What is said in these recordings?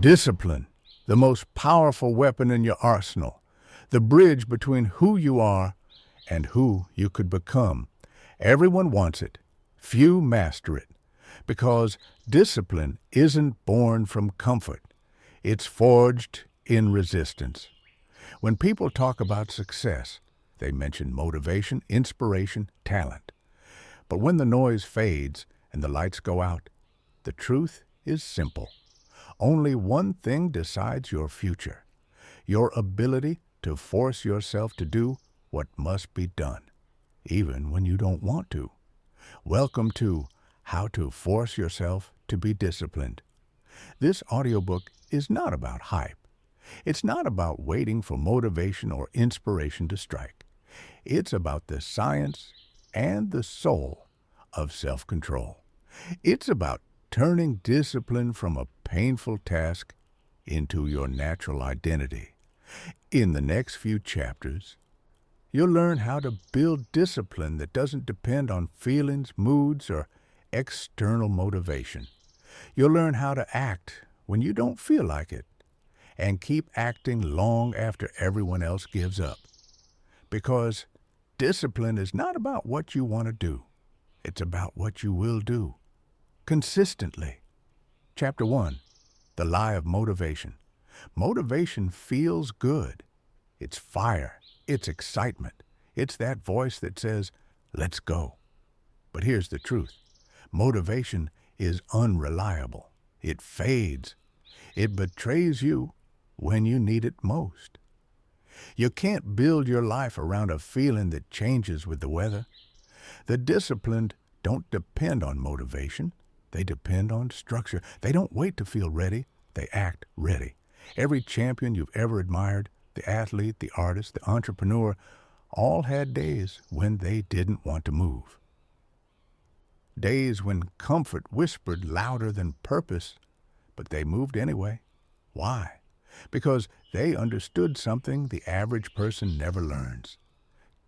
Discipline, the most powerful weapon in your arsenal, the bridge between who you are and who you could become. Everyone wants it. Few master it. Because discipline isn't born from comfort. It's forged in resistance. When people talk about success, they mention motivation, inspiration, talent. But when the noise fades and the lights go out, the truth is simple. Only one thing decides your future: your ability to force yourself to do what must be done, even when you don't want to. Welcome to How to Force Yourself to Be Disciplined. This audiobook is not about hype. It's not about waiting for motivation or inspiration to strike. It's about the science and the soul of self-control. It's about turning discipline from a painful task into your natural identity. In the next few chapters, you'll learn how to build discipline that doesn't depend on feelings, moods, or external motivation. You'll learn how to act when you don't feel like it, and keep acting long after everyone else gives up. Because discipline is not about what you want to do. It's about what you will do, consistently. Chapter 1, The Lie of Motivation. Motivation feels good. It's fire. It's excitement. It's that voice that says, let's go. But here's the truth. Motivation is unreliable. It fades. It betrays you when you need it most. You can't build your life around a feeling that changes with the weather. The disciplined don't depend on motivation. They depend on structure. They don't wait to feel ready. They act ready. Every champion you've ever admired, the athlete, the artist, the entrepreneur, all had days when they didn't want to move. Days when comfort whispered louder than purpose, but they moved anyway. Why? Because they understood something the average person never learns.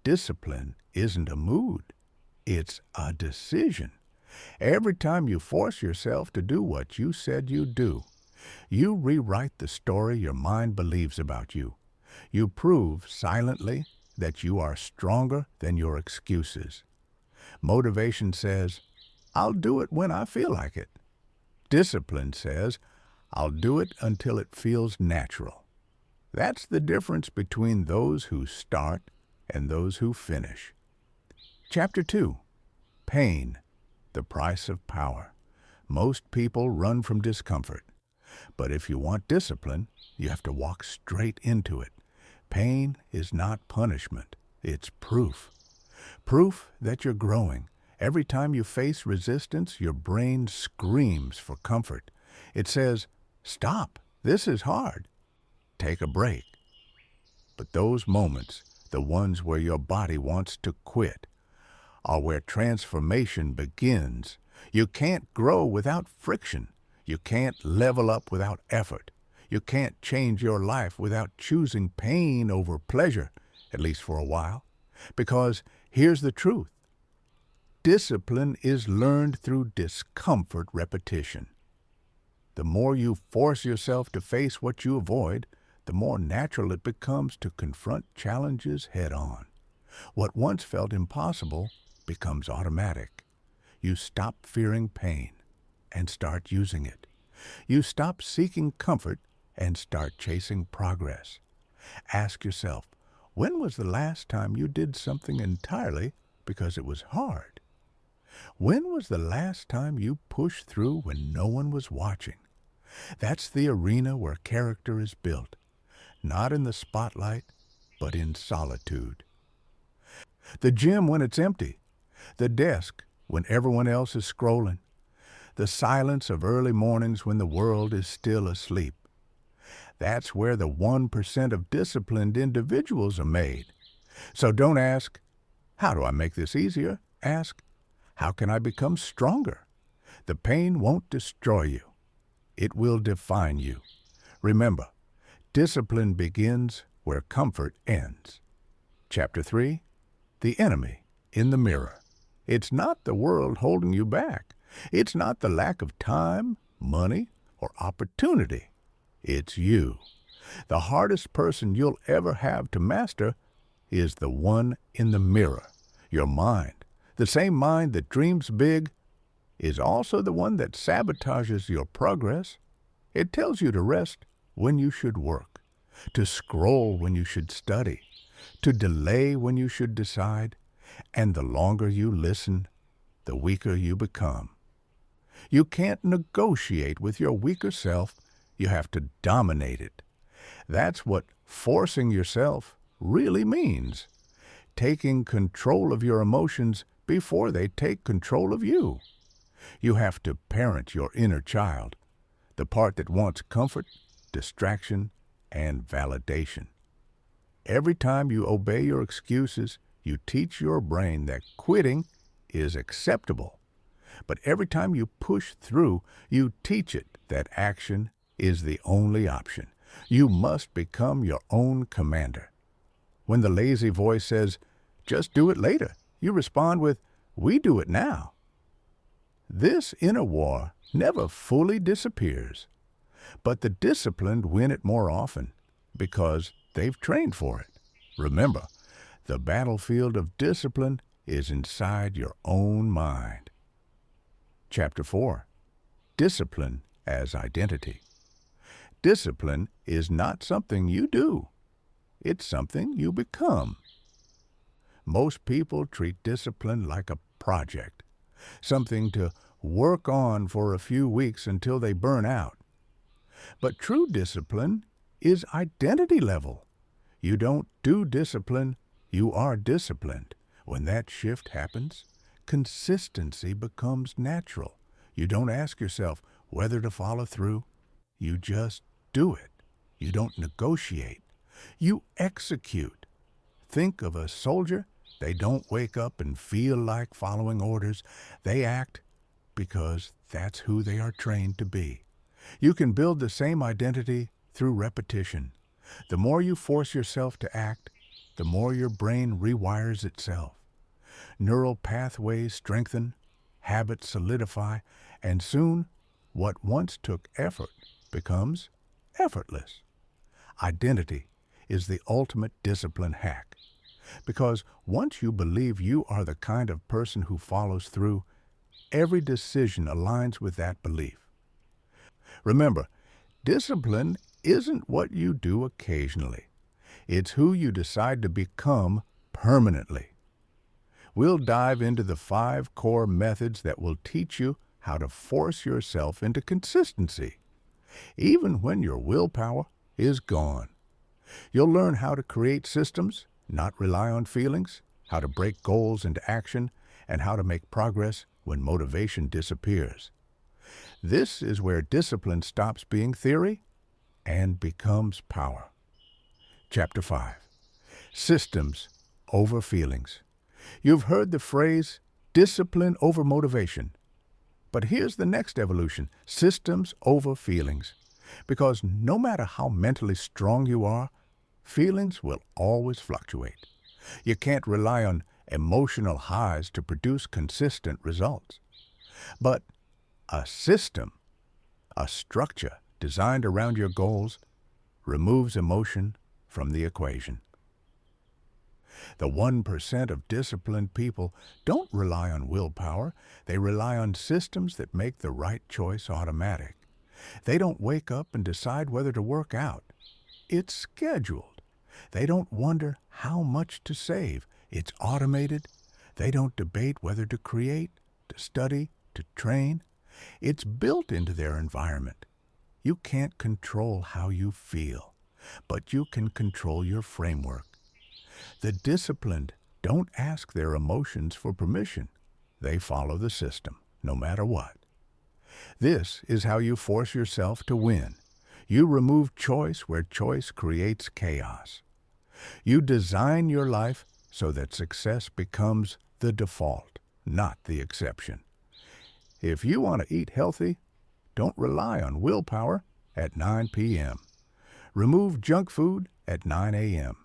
Discipline isn't a mood. It's a decision. Every time you force yourself to do what you said you'd do, you rewrite the story your mind believes about you. You prove silently that you are stronger than your excuses. Motivation says, I'll do it when I feel like it. Discipline says, I'll do it until it feels natural. That's the difference between those who start and those who finish. Chapter 2, Pain, the Price of Power. Most people run from discomfort. But if you want discipline, you have to walk straight into it. Pain is not punishment. It's proof. Proof that you're growing. Every time you face resistance, your brain screams for comfort. It says, stop, this is hard. Take a break. But those moments, the ones where your body wants to quit, are where transformation begins. You can't grow without friction. You can't level up without effort. You can't change your life without choosing pain over pleasure, at least for a while. Because here's the truth. Discipline is learned through discomfort repetition. The more you force yourself to face what you avoid, the more natural it becomes to confront challenges head-on. What once felt impossible becomes automatic. You stop fearing pain and start using it. You stop seeking comfort and start chasing progress. Ask yourself, when was the last time you did something entirely because it was hard? When was the last time you pushed through when no one was watching? That's the arena where character is built, not in the spotlight, but in solitude. The gym when it's empty, the desk when everyone else is scrolling, the silence of early mornings when the world is still asleep. That's where the 1% of disciplined individuals are made. So don't ask, how do I make this easier? Ask, how can I become stronger? The pain won't destroy you. It will define you. Remember, discipline begins where comfort ends. Chapter 3, The Enemy in the Mirror. It's not the world holding you back. It's not the lack of time, money, or opportunity. It's you. The hardest person you'll ever have to master is the one in the mirror, your mind. The same mind that dreams big is also the one that sabotages your progress. It tells you to rest when you should work, to scroll when you should study, to delay when you should decide, and the longer you listen, the weaker you become. You can't negotiate with your weaker self. You have to dominate it. That's what forcing yourself really means. Taking control of your emotions before they take control of you. You have to parent your inner child, the part that wants comfort, distraction, and validation. Every time you obey your excuses, you teach your brain that quitting is acceptable. But every time you push through, you teach it that action is the only option. You must become your own commander. When the lazy voice says, "Just do it later," you respond with, "We do it now." This inner war never fully disappears, but the disciplined win it more often because they've trained for it. Remember, the battlefield of discipline is inside your own mind. Chapter 4. Discipline as Identity. Discipline is not something you do. It's something you become. Most people treat discipline like a project, something to work on for a few weeks until they burn out. But true discipline is identity level. You don't do discipline, you are disciplined. When that shift happens, consistency becomes natural. You don't ask yourself whether to follow through. You just do it. You don't negotiate. You execute. Think of a soldier. They don't wake up and feel like following orders. They act because that's who they are trained to be. You can build the same identity through repetition. The more you force yourself to act, the more your brain rewires itself. Neural pathways strengthen, habits solidify, and soon what once took effort becomes effortless. Identity is the ultimate discipline hack, because once you believe you are the kind of person who follows through, every decision aligns with that belief. Remember, discipline isn't what you do occasionally. It's who you decide to become permanently. We'll dive into the 5 core methods that will teach you how to force yourself into consistency, even when your willpower is gone. You'll learn how to create systems, not rely on feelings, how to break goals into action, and how to make progress when motivation disappears. This is where discipline stops being theory and becomes power. Chapter 5. Systems over feelings. You've heard the phrase, discipline over motivation. But here's the next evolution, systems over feelings. Because no matter how mentally strong you are, feelings will always fluctuate. You can't rely on emotional highs to produce consistent results. But a system, a structure designed around your goals, removes emotion from the equation. The 1% of disciplined people don't rely on willpower. They rely on systems that make the right choice automatic. They don't wake up and decide whether to work out. It's scheduled. They don't wonder how much to save. It's automated. They don't debate whether to create, to study, to train. It's built into their environment. You can't control how you feel, but you can control your framework. The disciplined don't ask their emotions for permission. They follow the system, no matter what. This is how you force yourself to win. You remove choice where choice creates chaos. You design your life so that success becomes the default, not the exception. If you want to eat healthy, don't rely on willpower at 9 p.m. Remove junk food at 9 a.m.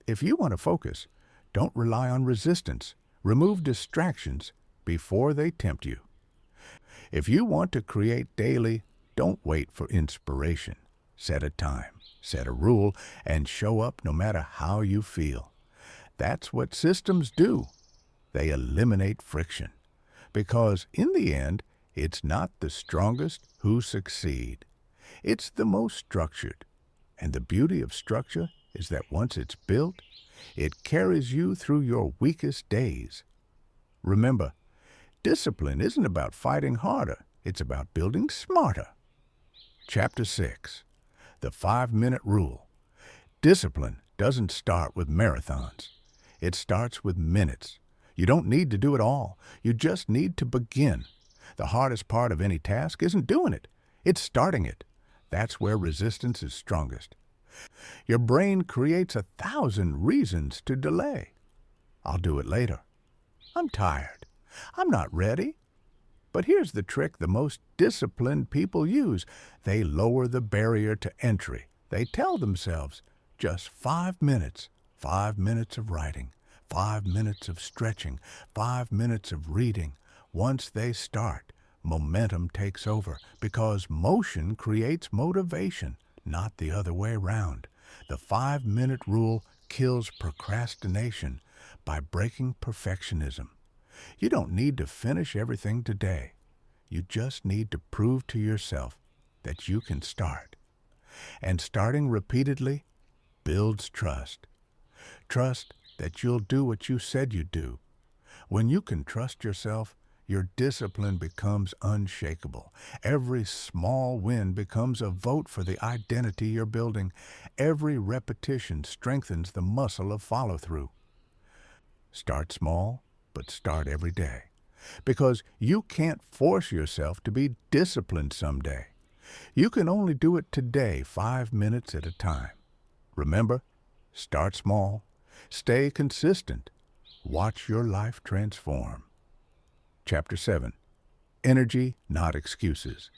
If you want to focus, don't rely on resistance. Remove distractions before they tempt you. If you want to create daily, don't wait for inspiration. Set a time, set a rule, and show up no matter how you feel. That's what systems do. They eliminate friction. Because in the end, it's not the strongest who succeed. It's the most structured. And the beauty of structure is that once it's built, it carries you through your weakest days. Remember, discipline isn't about fighting harder. It's about building smarter. Chapter 6. The 5-minute rule. Discipline doesn't start with marathons. It starts with minutes. You don't need to do it all. You just need to begin. The hardest part of any task isn't doing it. It's starting it. That's where resistance is strongest. Your brain creates 1,000 reasons to delay. I'll do it later. I'm tired. I'm not ready. But here's the trick the most disciplined people use. They lower the barrier to entry. They tell themselves, just 5 minutes, 5 minutes of writing, 5 minutes of stretching, 5 minutes of reading. Once they start, momentum takes over because motion creates motivation, not the other way around. The 5-minute rule kills procrastination by breaking perfectionism. You don't need to finish everything today. You just need to prove to yourself that you can start. And starting repeatedly builds trust. Trust that you'll do what you said you'd do. When you can trust yourself, your discipline becomes unshakable. Every small win becomes a vote for the identity you're building. Every repetition strengthens the muscle of follow-through. Start small, but start every day. Because you can't force yourself to be disciplined someday. You can only do it today, 5 minutes at a time. Remember, start small, stay consistent, watch your life transform. Chapter 7. Energy, not excuses.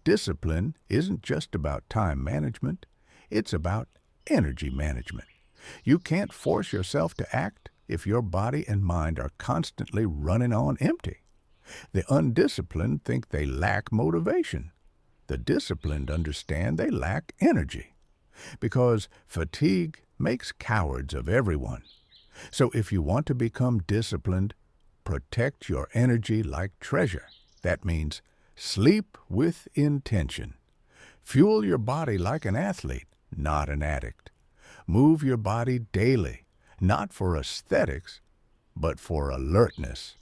Discipline isn't just about time management, it's about energy management. You can't force yourself to act if your body and mind are constantly running on empty. The undisciplined think they lack motivation. The disciplined understand they lack energy. Because fatigue makes cowards of everyone. So if you want to become disciplined, protect your energy like treasure. That means sleep with intention. Fuel your body like an athlete, not an addict. Move your body daily, not for aesthetics, but for alertness.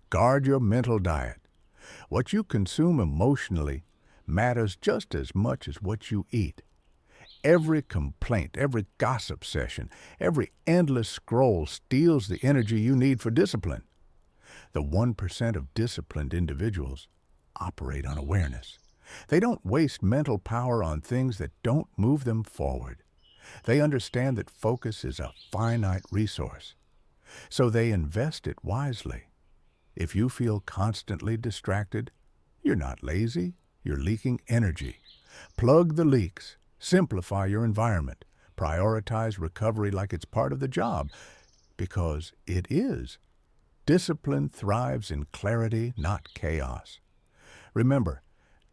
Guard your mental diet. What you consume emotionally matters just as much as what you eat. Every complaint, every gossip session, every endless scroll steals the energy you need for discipline. The 1% of disciplined individuals operate on awareness. They don't waste mental power on things that don't move them forward. They understand that focus is a finite resource, so they invest it wisely. If you feel constantly distracted, you're not lazy, you're leaking energy. Plug the leaks. Simplify your environment. Prioritize recovery like it's part of the job, because it is. Discipline thrives in clarity, not chaos. Remember,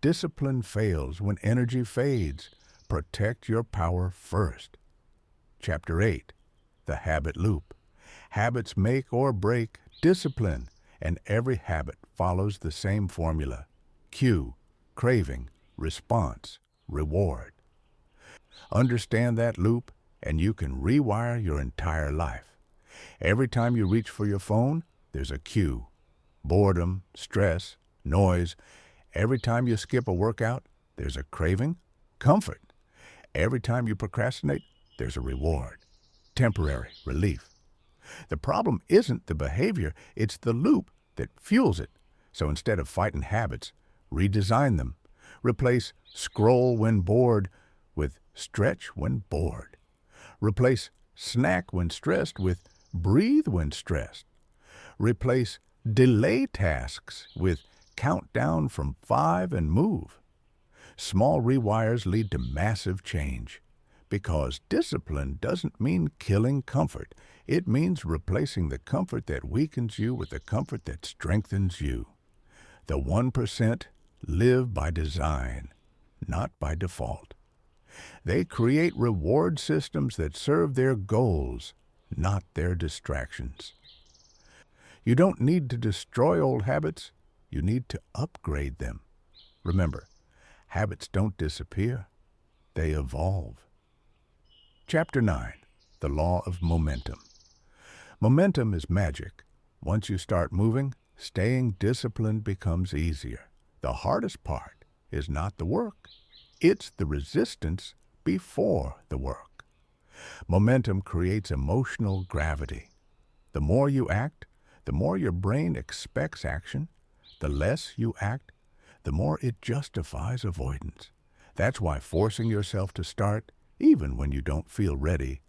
discipline fails when energy fades. Protect your power first. Chapter 8. The Habit Loop. Habits make or break discipline, and every habit follows the same formula. Cue, craving, response, reward. Understand that loop, and you can rewire your entire life. Every time you reach for your phone, there's a cue. Boredom, stress, noise. Every time you skip a workout, there's a craving. Comfort. Every time you procrastinate, there's a reward. Temporary relief. The problem isn't the behavior, it's the loop that fuels it. So instead of fighting habits, redesign them. Replace scroll when bored with stretch when bored. Replace snack when stressed with breathe when stressed. Replace delay tasks with count down from 5 and move. Small rewires lead to massive change. Because discipline doesn't mean killing comfort. It means replacing the comfort that weakens you with the comfort that strengthens you. The 1% live by design, not by default. They create reward systems that serve their goals, not their distractions. You don't need to destroy old habits, you need to upgrade them. Remember, habits don't disappear, they evolve. Chapter 9, The Law of Momentum. Momentum is magic. Once you start moving, staying disciplined becomes easier. The hardest part is not the work, it's the resistance before the work. Momentum creates emotional gravity. The more you act, the more your brain expects action. The less you act, the more it justifies avoidance. That's why forcing yourself to start, even when you don't feel ready,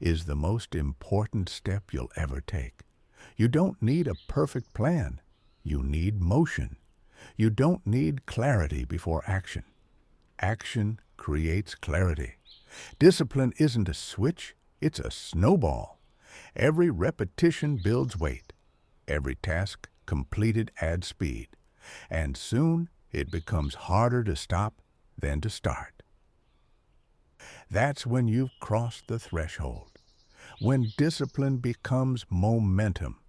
is the most important step you'll ever take. You don't need a perfect plan. You need motion. You don't need clarity before action. Action creates clarity. Discipline isn't a switch, it's a snowball. Every repetition builds weight. Every task completed adds speed. And soon it becomes harder to stop than to start. That's when you've crossed the threshold. When discipline becomes momentum.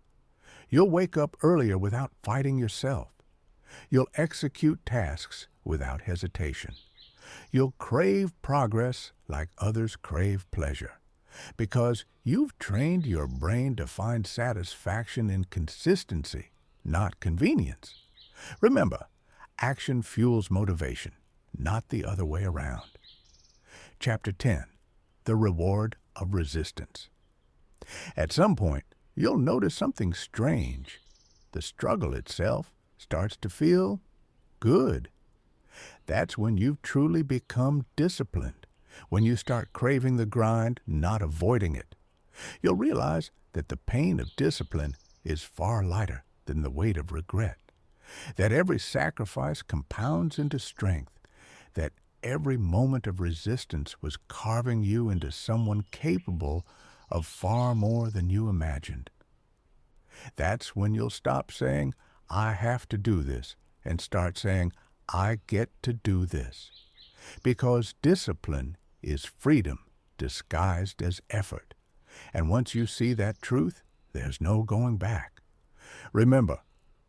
You'll wake up earlier without fighting yourself. You'll execute tasks without hesitation. You'll crave progress like others crave pleasure, because you've trained your brain to find satisfaction in consistency, not convenience. Remember, action fuels motivation, not the other way around. Chapter 10, The Reward of Resistance. At some point, you'll notice something strange. The struggle itself starts to feel good. That's when you've truly become disciplined, when you start craving the grind, not avoiding it. You'll realize that the pain of discipline is far lighter than the weight of regret, that every sacrifice compounds into strength, that every moment of resistance was carving you into someone capable of far more than you imagined. That's when you'll stop saying, "I have to do this," and start saying, "I get to do this." Because discipline is freedom disguised as effort. And once you see that truth, there's no going back. Remember,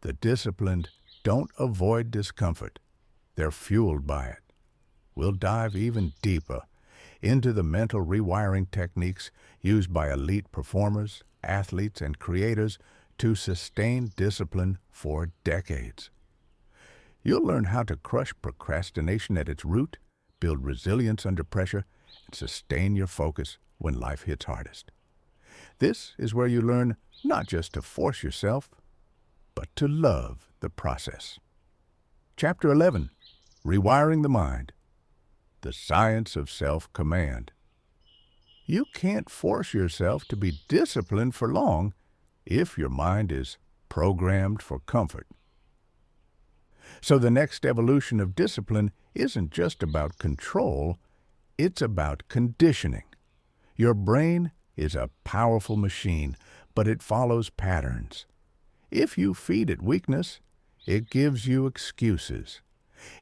the disciplined don't avoid discomfort. They're fueled by it. We'll dive even deeper into the mental rewiring techniques used by elite performers, athletes, and creators to sustain discipline for decades. You'll learn how to crush procrastination at its root, build resilience under pressure, and sustain your focus when life hits hardest. This is where you learn not just to force yourself, but to love the process. Chapter 11, Rewiring the Mind. The Science of Self-Command. You can't force yourself to be disciplined for long if your mind is programmed for comfort. So the next evolution of discipline isn't just about control, it's about conditioning. Your brain is a powerful machine, but it follows patterns. If you feed it weakness, it gives you excuses.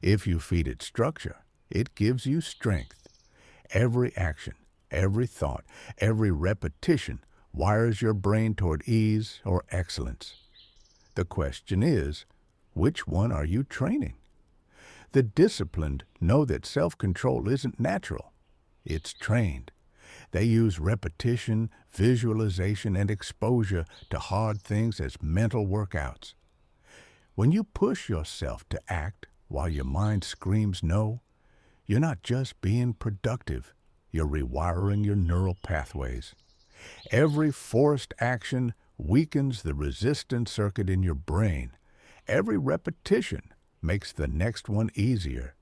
If you feed it structure, it gives you strength. Every action, every thought, every repetition wires your brain toward ease or excellence. The question is, which one are you training? The disciplined know that self-control isn't natural. It's trained. They use repetition, visualization, and exposure to hard things as mental workouts. When you push yourself to act while your mind screams no, you're not just being productive, you're rewiring your neural pathways. Every forced action weakens the resistance circuit in your brain. Every repetition makes the next one easier.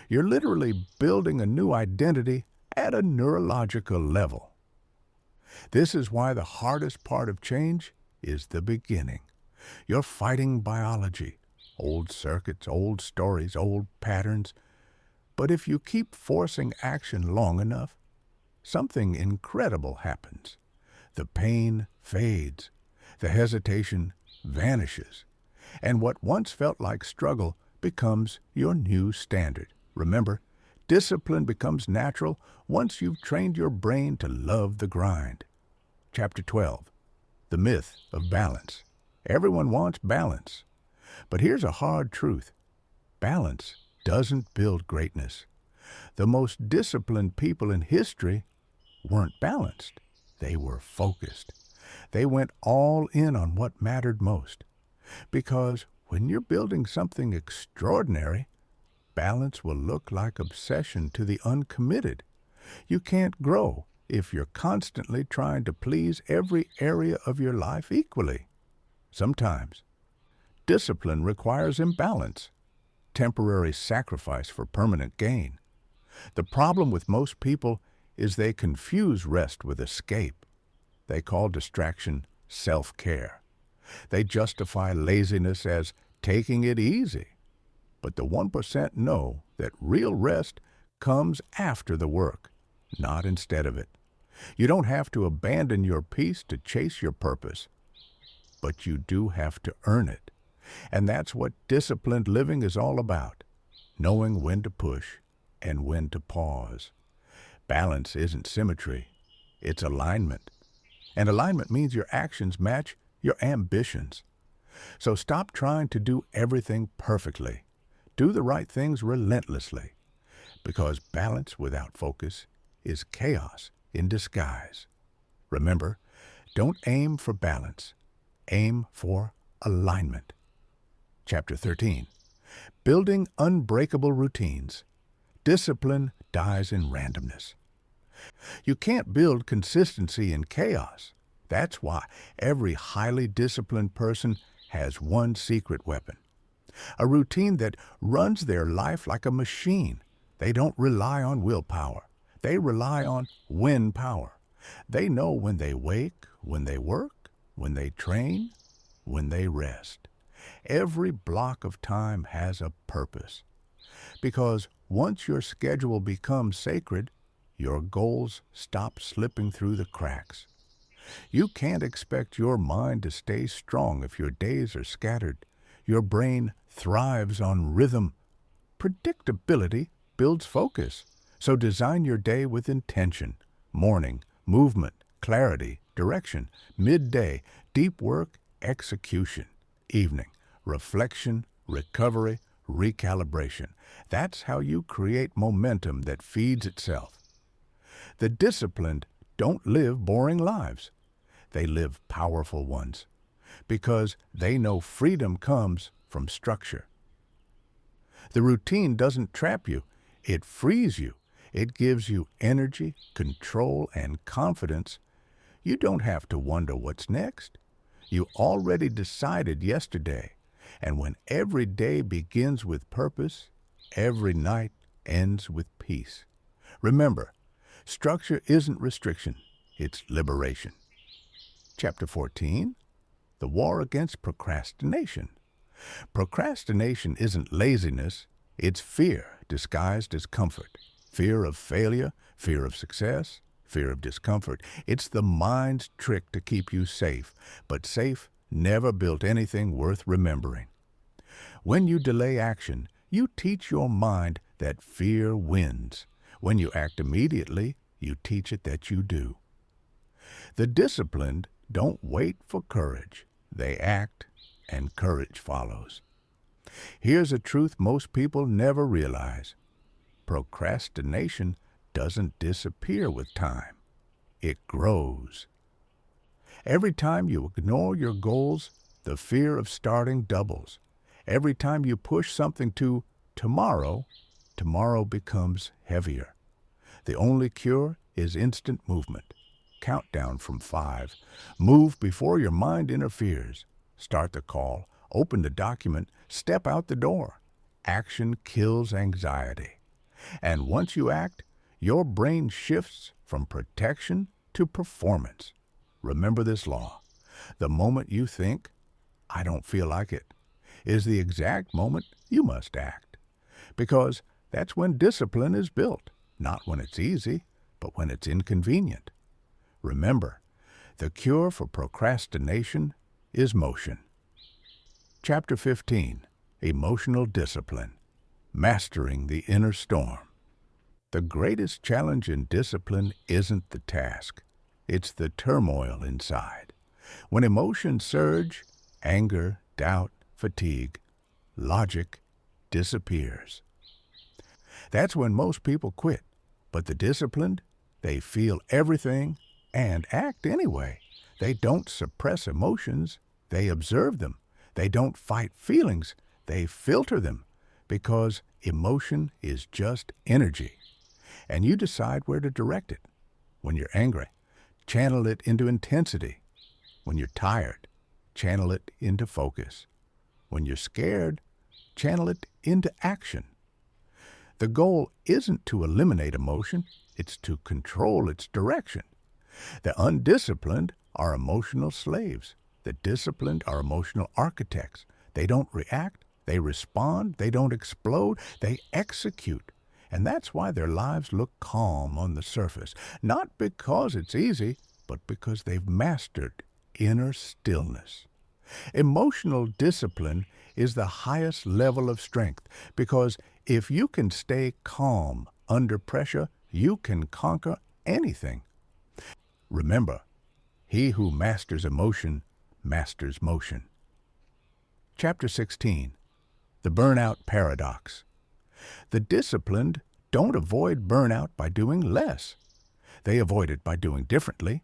You're literally building a new identity at a neurological level. This is why the hardest part of change is the beginning. You're fighting biology, old circuits, old stories, old patterns. But if you keep forcing action long enough, something incredible happens. The pain fades, the hesitation vanishes, and what once felt like struggle becomes your new standard. Remember, Discipline becomes natural once you've trained your brain to love the grind. Chapter 12. The Myth of Balance. Everyone wants balance. But here's a hard truth. Balance doesn't build greatness. The most disciplined people in history weren't balanced. They were focused. They went all in on what mattered most. Because when you're building something extraordinary, balance will look like obsession to the uncommitted. You can't grow if you're constantly trying to please every area of your life equally. Sometimes, discipline requires imbalance, temporary sacrifice for permanent gain. The problem with most people is they confuse rest with escape. They call distraction self-care. They justify laziness as taking it easy. But the 1% know that real rest comes after the work, not instead of it. You don't have to abandon your peace to chase your purpose, but you do have to earn it. And that's what disciplined living is all about, knowing when to push and when to pause. Balance isn't symmetry, it's alignment. And alignment means your actions match your ambitions. So stop trying to do everything perfectly. Do the right things relentlessly, because balance without focus is chaos in disguise. Remember, don't aim for balance. Aim for alignment. Chapter 13. Building unbreakable routines. Discipline dies in randomness. You can't build consistency in chaos. That's why every highly disciplined person has one secret weapon. A routine that runs their life like a machine. They don't rely on willpower. They rely on win power. They know when they wake, when they work, when they train, when they rest. Every block of time has a purpose. Because once your schedule becomes sacred, your goals stop slipping through the cracks. You can't expect your mind to stay strong if your days are scattered. Your brain thrives on rhythm. Predictability builds focus. So design your day with intention. Morning, movement, clarity, direction. Midday, deep work, execution. Evening, reflection, recovery, recalibration. That's how you create momentum that feeds itself. The disciplined don't live boring lives. They live powerful ones, because they know freedom comes from structure. The routine doesn't trap you. It frees you. It gives you energy, control, and confidence. You don't have to wonder what's next. You already decided yesterday. And when every day begins with purpose, every night ends with peace. Remember, structure isn't restriction, it's liberation. Chapter 14. The War Against Procrastination. Procrastination isn't laziness, it's fear disguised as comfort. Fear of failure, fear of success, fear of discomfort. It's the mind's trick to keep you safe, but safe never built anything worth remembering. When you delay action, you teach your mind that fear wins. When you act immediately, you teach it that you do. The disciplined don't wait for courage. They act, and courage follows. Here's a truth most people never realize. Procrastination doesn't disappear with time. It grows. Every time you ignore your goals, the fear of starting doubles. Every time you push something to tomorrow, tomorrow becomes heavier. The only cure is instant movement. Count down from 5. Move before your mind interferes. Start the call, open the document, step out the door. Action kills anxiety. And once you act, your brain shifts from protection to performance. Remember this law. The moment you think, I don't feel like it, is the exact moment you must act. Because that's when discipline is built, not when it's easy, but when it's inconvenient. Remember, the cure for procrastination is motion. Chapter 15. Emotional Discipline. Mastering the Inner Storm. The greatest challenge in discipline isn't the task. It's the turmoil inside. When emotions surge, anger, doubt, fatigue, logic disappears. That's when most people quit. But the disciplined, they feel everything and act anyway. They don't suppress emotions, they observe them. They don't fight feelings, they filter them, because emotion is just energy. And you decide where to direct it. When you're angry, channel it into intensity. When you're tired, channel it into focus. When you're scared, channel it into action. The goal isn't to eliminate emotion, it's to control its direction. The undisciplined are emotional slaves. The disciplined are emotional architects. They don't react, they respond, they don't explode, they execute. And that's why their lives look calm on the surface. Not because it's easy, but because they've mastered inner stillness. Emotional discipline is the highest level of strength because if you can stay calm under pressure, you can conquer anything. Remember, he who masters emotion masters motion. Chapter 16. The Burnout Paradox. The disciplined don't avoid burnout by doing less. They avoid it by doing differently.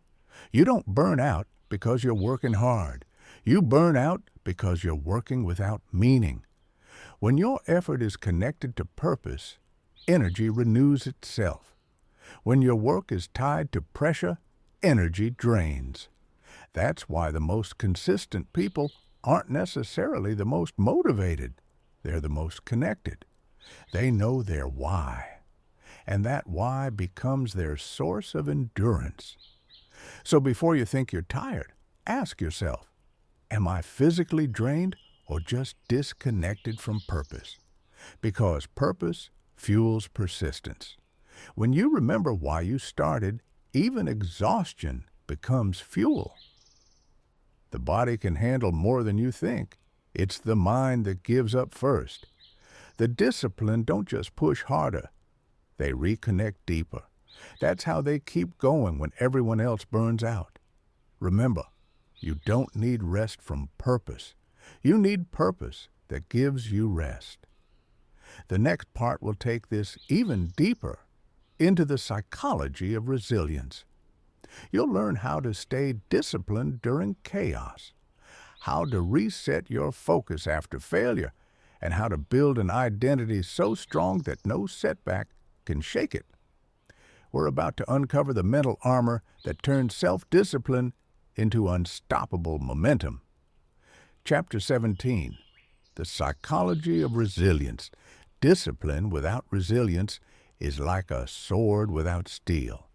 You don't burn out because you're working hard. You burn out because you're working without meaning. When your effort is connected to purpose, energy renews itself. When your work is tied to pressure, energy drains. That's why the most consistent people aren't necessarily the most motivated. They're the most connected. They know their why, and that why becomes their source of endurance. So before you think you're tired, ask yourself, am I physically drained or just disconnected from purpose? Because purpose fuels persistence. When you remember why you started, even exhaustion becomes fuel. The body can handle more than you think. It's the mind that gives up first. The disciplined don't just push harder. They reconnect deeper. That's how they keep going when everyone else burns out. Remember, you don't need rest from purpose. You need purpose that gives you rest. The next part will take this even deeper into the psychology of resilience. You'll learn how to stay disciplined during chaos, how to reset your focus after failure, and how to build an identity so strong that no setback can shake it. We're about to uncover the mental armor that turns self-discipline into unstoppable momentum. Chapter 17. The Psychology of Resilience. Discipline without resilience is like a sword without steel.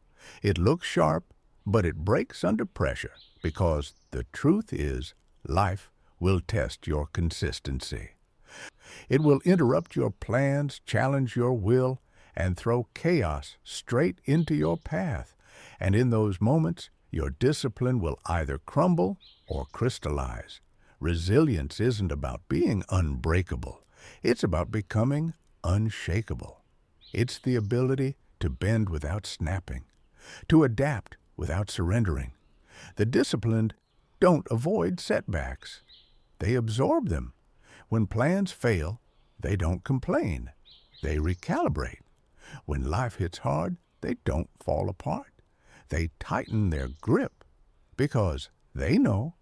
It looks sharp, but it breaks under pressure because the truth is life will test your consistency. It will interrupt your plans, challenge your will, and throw chaos straight into your path. And in those moments, your discipline will either crumble or crystallize. Resilience isn't about being unbreakable. It's about becoming unshakable. It's the ability to bend without snapping, to adapt without surrendering. The disciplined don't avoid setbacks. They absorb them. When plans fail, they don't complain. They recalibrate. When life hits hard, they don't fall apart. They tighten their grip because they know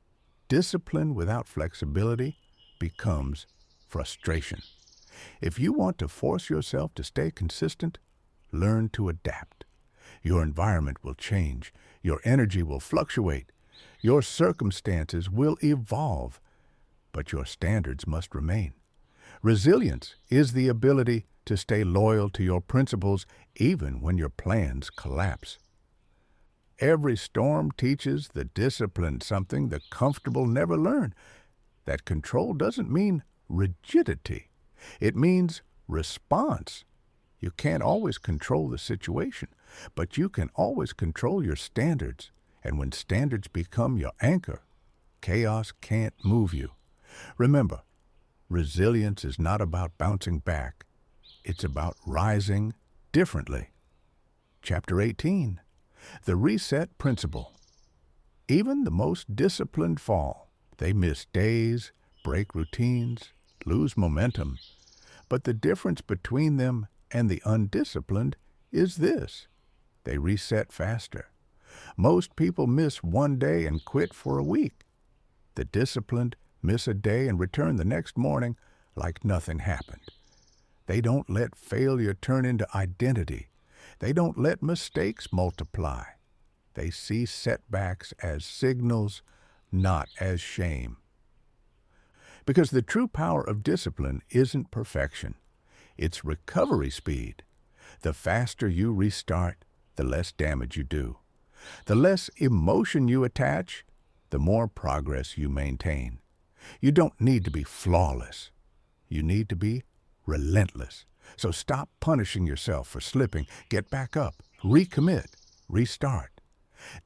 discipline without flexibility becomes frustration. If you want to force yourself to stay consistent, learn to adapt. Your environment will change. Your energy will fluctuate. Your circumstances will evolve, but your standards must remain. Resilience is the ability to stay loyal to your principles even when your plans collapse. Every storm teaches the disciplined something the comfortable never learn. That control doesn't mean rigidity. It means response. You can't always control the situation, but you can always control your standards. And when standards become your anchor, chaos can't move you. Remember, resilience is not about bouncing back. It's about rising differently. Chapter 18, The Reset Principle. Even the most disciplined fall. They miss days, break routines, lose momentum. But the difference between them and the undisciplined is this: they reset faster. Most people miss one day and quit for a week. The disciplined miss a day and return the next morning like nothing happened. They don't let failure turn into identity. They don't let mistakes multiply. They see setbacks as signals, not as shame. Because the true power of discipline isn't perfection. It's recovery speed. The faster you restart, the less damage you do. The less emotion you attach, the more progress you maintain. You don't need to be flawless. You need to be relentless. So stop punishing yourself for slipping. Get back up, recommit, restart.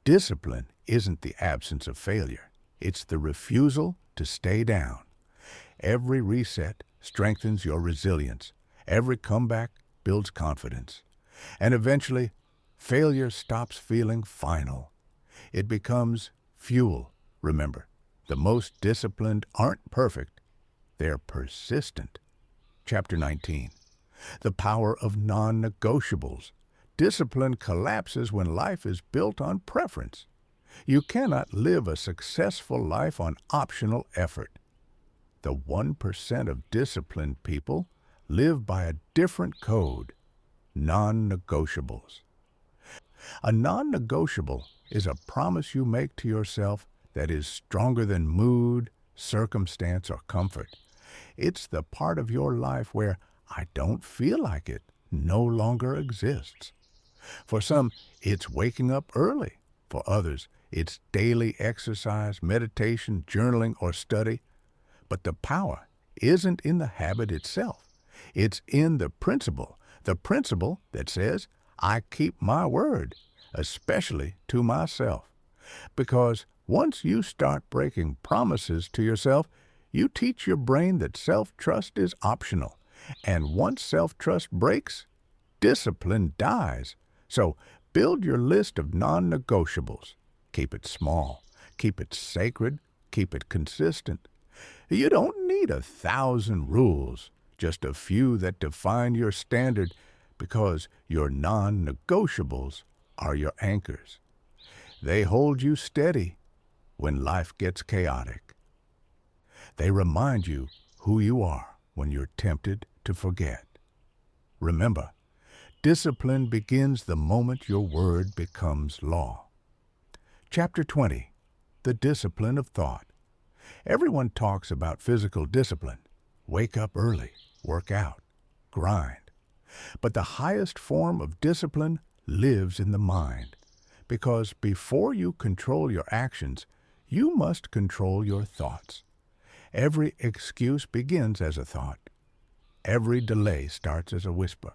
Discipline isn't the absence of failure. It's the refusal to stay down. Every reset strengthens your resilience. Every comeback builds confidence. And eventually, failure stops feeling final. It becomes fuel. Remember, the most disciplined aren't perfect. They're persistent. Chapter 19. The Power of Non-Negotiables. Discipline collapses when life is built on preference. You cannot live a successful life on optional effort. The 1% of disciplined people live by a different code: non-negotiables. A non-negotiable is a promise you make to yourself that is stronger than mood, circumstance, or comfort. It's the part of your life where "I don't feel like it" no longer exists. For some, it's waking up early. For others, it's daily exercise, meditation, journaling, or study. But the power isn't in the habit itself. It's in the principle that says, "I keep my word, especially to myself." Because once you start breaking promises to yourself, you teach your brain that self-trust is optional. And once self-trust breaks, discipline dies. So build your list of non-negotiables. Keep it small. Keep it sacred. Keep it consistent. You don't need 1,000 rules, just a few that define your standard, because your non-negotiables are your anchors. They hold you steady when life gets chaotic. They remind you who you are when you're tempted to forget. Remember, discipline begins the moment your word becomes law. Chapter 20. The Discipline of Thought. Everyone talks about physical discipline. Wake up early, work out, grind. But the highest form of discipline lives in the mind. Because before you control your actions, you must control your thoughts. Every excuse begins as a thought. Every delay starts as a whisper.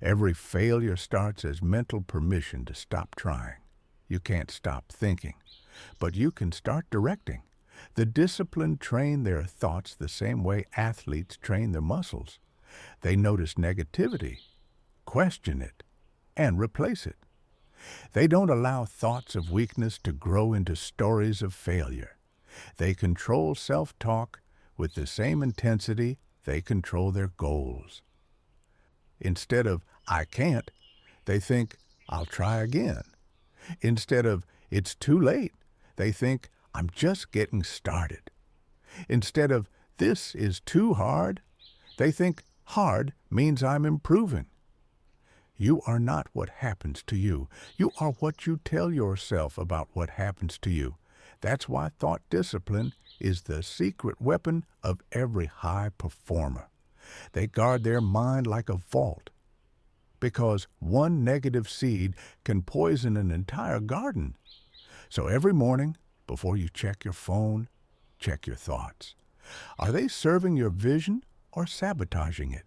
Every failure starts as mental permission to stop trying. You can't stop thinking, but you can start directing. The disciplined train their thoughts the same way athletes train their muscles. They notice negativity, question it, and replace it. They don't allow thoughts of weakness to grow into stories of failure. They control self-talk with the same intensity they control their goals. Instead of "I can't," they think "I'll try again." Instead of "It's too late," they think "I'm just getting started." Instead of "This is too hard," they think "hard means I'm improving." You are not what happens to you. You are what you tell yourself about what happens to you. That's why thought discipline is the secret weapon of every high performer. They guard their mind like a vault, because one negative seed can poison an entire garden. So every morning, before you check your phone, check your thoughts. Are they serving your vision or sabotaging it?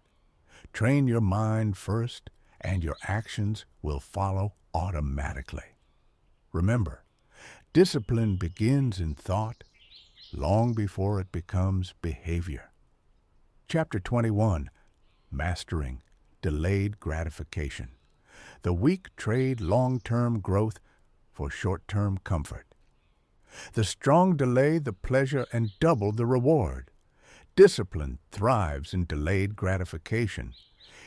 Train your mind first, and your actions will follow automatically. Remember, discipline begins in thought long before it becomes behavior. Chapter 21. Mastering Delayed Gratification. The weak trade long-term growth for short-term comfort. The strong delay the pleasure and double the reward. Discipline thrives in delayed gratification.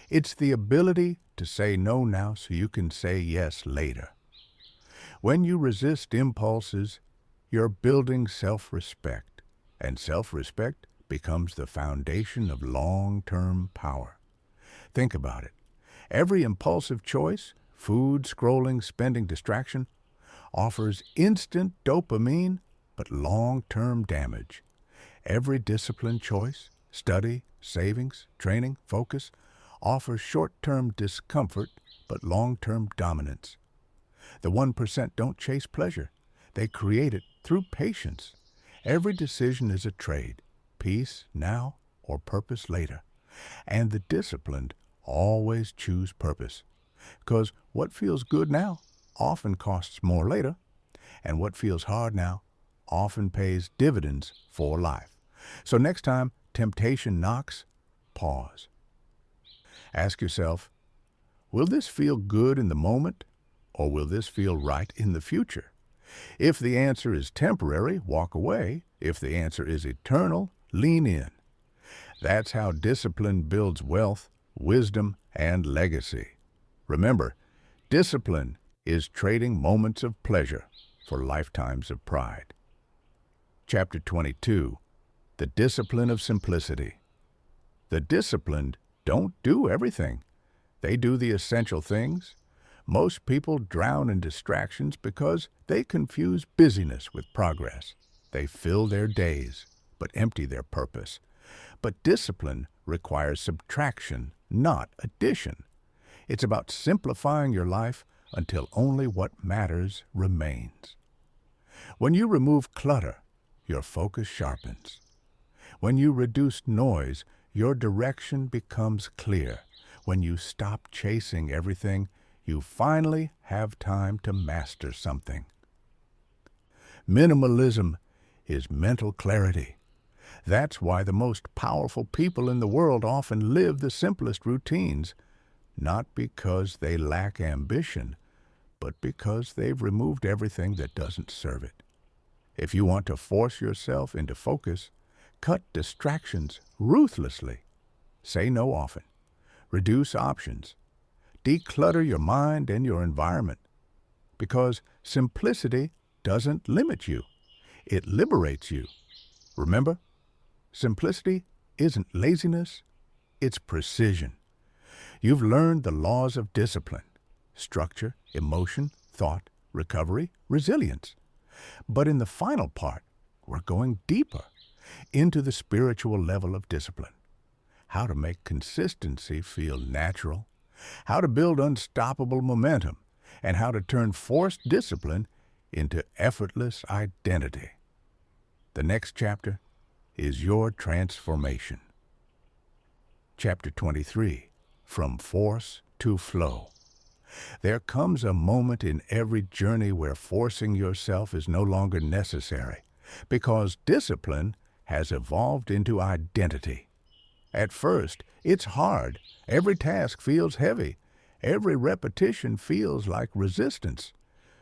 It's the ability to say no now so you can say yes later. When you resist impulses, you're building self-respect, and self-respect becomes the foundation of long-term power. Think about it. Every impulsive choice, food, scrolling, spending, distraction, offers instant dopamine but long-term damage. Every disciplined choice, study, savings, training, focus, offers short-term discomfort but long-term dominance. The 1% don't chase pleasure. They create it through patience. Every decision is a trade, peace now or purpose later. And the disciplined always choose purpose, because what feels good now often costs more later, and what feels hard now often pays dividends for life. So next time temptation knocks, pause. Ask yourself, will this feel good in the moment, or will this feel right in the future? If the answer is temporary, walk away. If the answer is eternal, lean in. That's how discipline builds wealth, wisdom, and legacy. Remember, discipline is trading moments of pleasure for lifetimes of pride. Chapter 22, The Discipline of Simplicity. The disciplined don't do everything. They do the essential things. Most people drown in distractions because they confuse busyness with progress. They fill their days, but empty their purpose. But discipline requires subtraction, not addition. It's about simplifying your life until only what matters remains. When you remove clutter, your focus sharpens. When you reduce noise, your direction becomes clear. When you stop chasing everything, you finally have time to master something. Minimalism is mental clarity. That's why the most powerful people in the world often live the simplest routines, not because they lack ambition, but because they've removed everything that doesn't serve it. If you want to force yourself into focus, cut distractions ruthlessly. Say no often. Reduce options. Declutter your mind and your environment. Because simplicity doesn't limit you. It liberates you. Remember, simplicity isn't laziness, it's precision. You've learned the laws of discipline: structure, emotion, thought, recovery, resilience. But in the final part, we're going deeper into the spiritual level of discipline. How to make consistency feel natural, how to build unstoppable momentum, and how to turn forced discipline into effortless identity. The next chapter is your transformation. Chapter 23, From Force to Flow. There comes a moment in every journey where forcing yourself is no longer necessary, because discipline has evolved into identity. At first, it's hard. Every task feels heavy. Every repetition feels like resistance.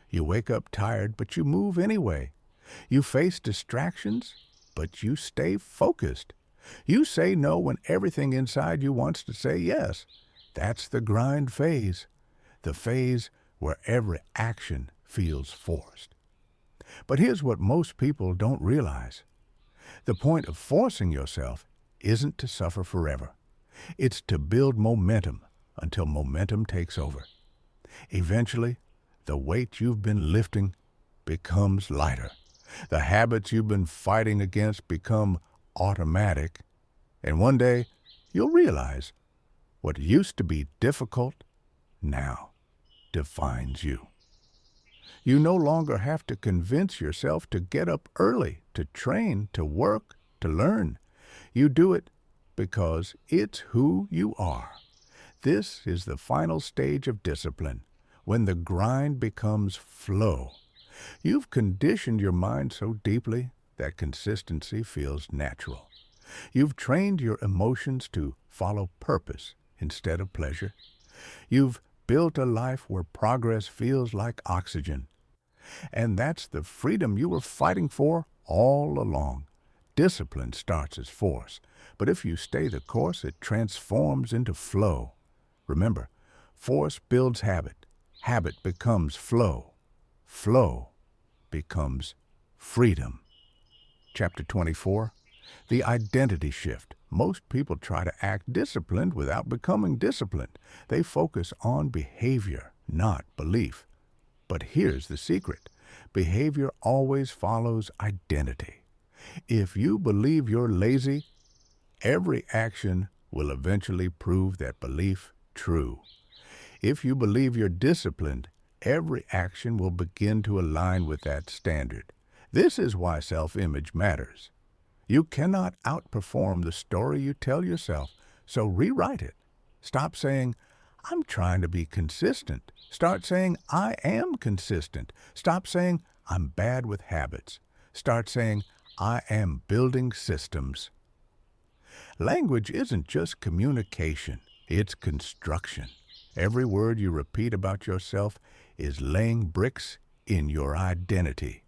You wake up tired, but you move anyway. You face distractions, but you stay focused. You say no when everything inside you wants to say yes. That's the grind phase, the phase where every action feels forced. But here's what most people don't realize. The point of forcing yourself isn't to suffer forever. It's to build momentum until momentum takes over. Eventually, the weight you've been lifting becomes lighter. The habits you've been fighting against become automatic. And one day, you'll realize what used to be difficult now defines you. You no longer have to convince yourself to get up early, to train, to work, to learn. You do it because it's who you are. This is the final stage of discipline, when the grind becomes flow. You've conditioned your mind so deeply that consistency feels natural. You've trained your emotions to follow purpose instead of pleasure. You've built a life where progress feels like oxygen. And that's the freedom you were fighting for all along. Discipline starts as force, but if you stay the course, it transforms into flow. Remember, force builds habit. Habit becomes flow. Flow becomes freedom. Chapter 24, the identity shift. Most people try to act disciplined without becoming disciplined. They focus on behavior, not belief. But here's the secret. Behavior always follows identity. If you believe you're lazy, every action will eventually prove that belief true. If you believe you're disciplined, every action will begin to align with that standard. This is why self-image matters. You cannot outperform the story you tell yourself, so rewrite it. Stop saying, I'm trying to be consistent. Start saying, I am consistent. Stop saying, I'm bad with habits. Start saying, I am building systems. Language isn't just communication, it's construction. Every word you repeat about yourself is laying bricks in your identity.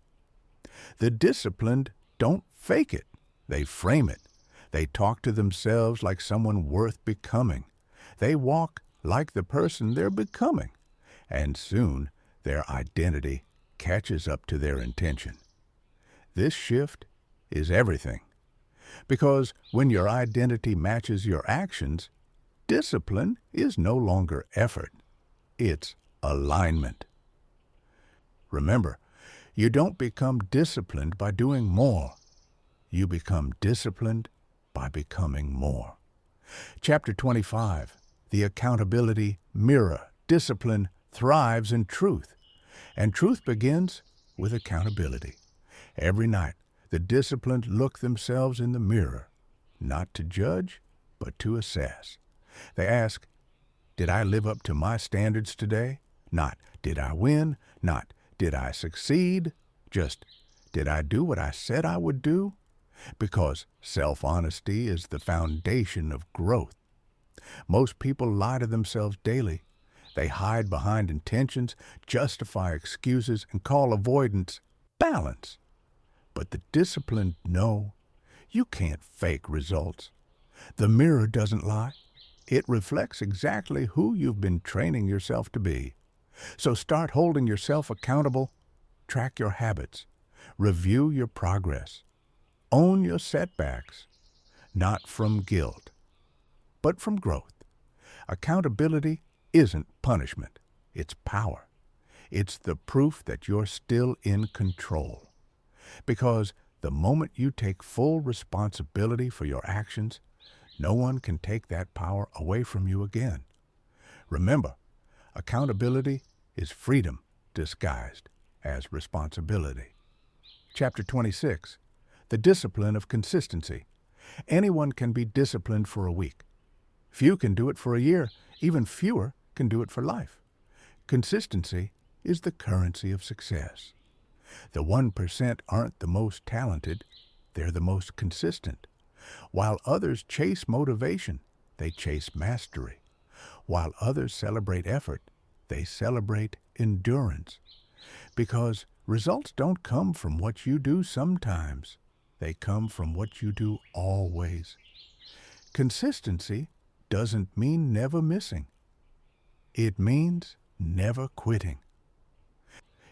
The disciplined don't fake it, they frame it. They talk to themselves like someone worth becoming. They walk like the person they're becoming. And soon, their identity catches up to their intention. This shift is everything. Because when your identity matches your actions, discipline is no longer effort. It's alignment. Remember, you don't become disciplined by doing more. You become disciplined by becoming more. Chapter 25, the accountability mirror. Discipline thrives in truth, and truth begins with accountability. Every night, the disciplined look themselves in the mirror, not to judge, but to assess. They ask, did I live up to my standards today? Not, did I win? Not, did I succeed? Just, did I do what I said I would do? Because self-honesty is the foundation of growth. Most people lie to themselves daily. They hide behind intentions, justify excuses, and call avoidance balance. But the disciplined know you can't fake results. The mirror doesn't lie. It reflects exactly who you've been training yourself to be. So start holding yourself accountable. Track your habits. Review your progress. Own your setbacks, not from guilt, but from growth. Accountability isn't punishment. It's power. It's the proof that you're still in control. Because the moment you take full responsibility for your actions, no one can take that power away from you again. Remember, accountability is freedom disguised as responsibility. Chapter 26, the discipline of consistency. Anyone can be disciplined for a week. Few can do it for a year. Even fewer can do it for life. Consistency is the currency of success. The 1% aren't the most talented, they're the most consistent. While others chase motivation, they chase mastery. While others celebrate effort, they celebrate endurance. Because results don't come from what you do sometimes. They come from what you do always. Consistency doesn't mean never missing. It means never quitting.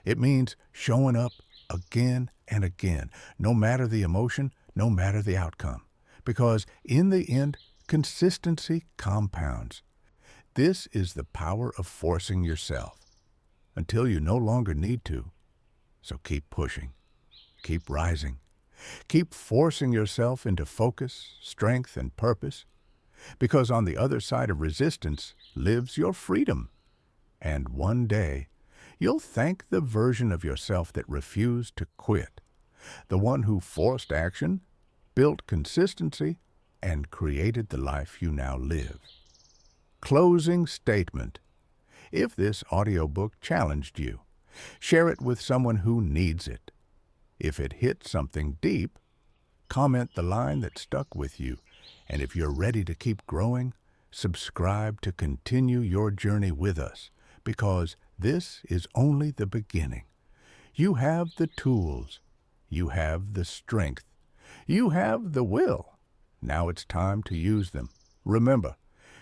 It means showing up again and again, no matter the emotion, no matter the outcome. Because in the end, consistency compounds. This is the power of forcing yourself until you no longer need to. So keep pushing, keep rising, keep forcing yourself into focus, strength, and purpose. Because on the other side of resistance lives your freedom. And one day, you'll thank the version of yourself that refused to quit, the one who forced action, built consistency, and created the life you now live. Closing statement. If this audiobook challenged you, share it with someone who needs it. If it hit something deep, comment the line that stuck with you. And if you're ready to keep growing, subscribe to continue your journey with us. because this is only the beginning. You have the tools. You have the strength. You have the will. Now it's time to use them. Remember,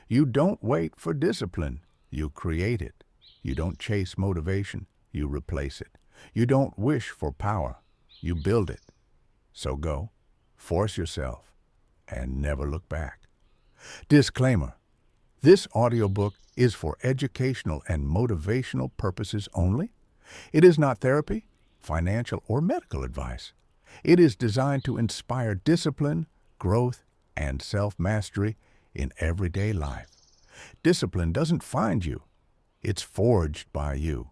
you don't wait for discipline. You create it. You don't chase motivation. You replace it. You don't wish for power. You build it. So go, force yourself, and never look back. Disclaimer: this audiobook is for educational and motivational purposes only. It is not therapy, financial, or medical advice. It is designed to inspire discipline, growth, and self-mastery in everyday life. Discipline doesn't find you. It's forged by you.